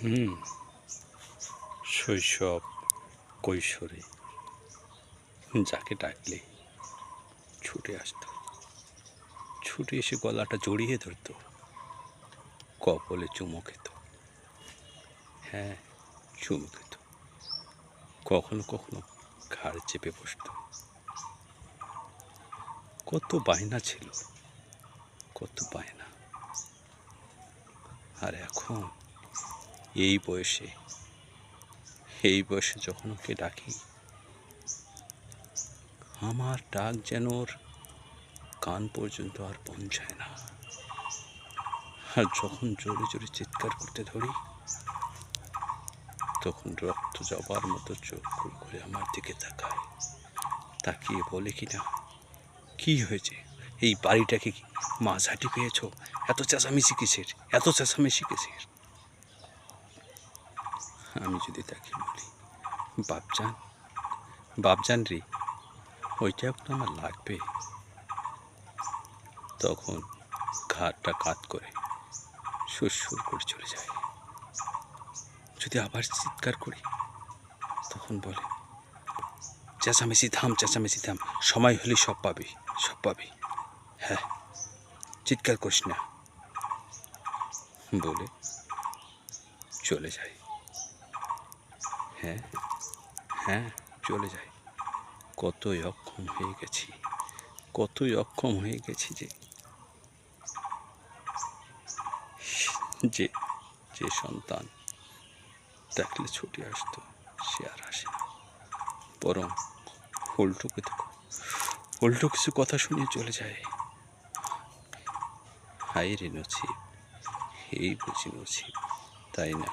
হুম শৈশব কৈশোরে যাকে ডাকলে ছুটে আসতো, ছুটে এসে গলাটা জড়িয়ে ধরতো, কপালে চুমো খেত। হ্যাঁ, চুমো খেত। কখনো কখনো ঘাড় চেপে বসতো। কত বায়না ছিল, কত বায়না। আর এখন এই বয়সে যখন ওকে ডাকি, আমার ডাক যেন ওর কান পর্যন্ত আর পৌঁছায় না। আর যখন জোরে জোরে চিৎকার করতে ধরি, তখন রক্ত জবার মতো চোখ করে আমার দিকে তাকায়, তাকিয়ে বলে কিনা, কি হয়েছে, এই বাড়িটাকে কি মাঝাটি পেয়েছ? এত চেঁচামেচি কিসের, এত চেঁচামেচি কিসের? আমি যদি তাকে বলি, বাপজান, বাপজান রে, ওইটা তো আমার লাগবে, তখন ঘাড়টা কাত করে সুর করে চলে যায়। যদি আবার চিৎকার করি, তখন বলে, চেঁচামেচি থাম, চেঁচামেচি থাম, সময় হলে সব পাবি, সব পাবি। হ্যাঁ, চিৎকার করিস না, বলে চলে যায়। হ্যাঁ হ্যাঁ, চলে যায়। কতই অক্ষম হয়ে গেছি, কতই অক্ষম হয়ে গেছি যে যে সন্তান ডাকলে ছুটে আসতো, সে আর আসে না, বরং উল্টো কিছু কথা শুনিয়ে চলে যায়। হায় রে নছিব, এই বুঝি নছিব, তাই না?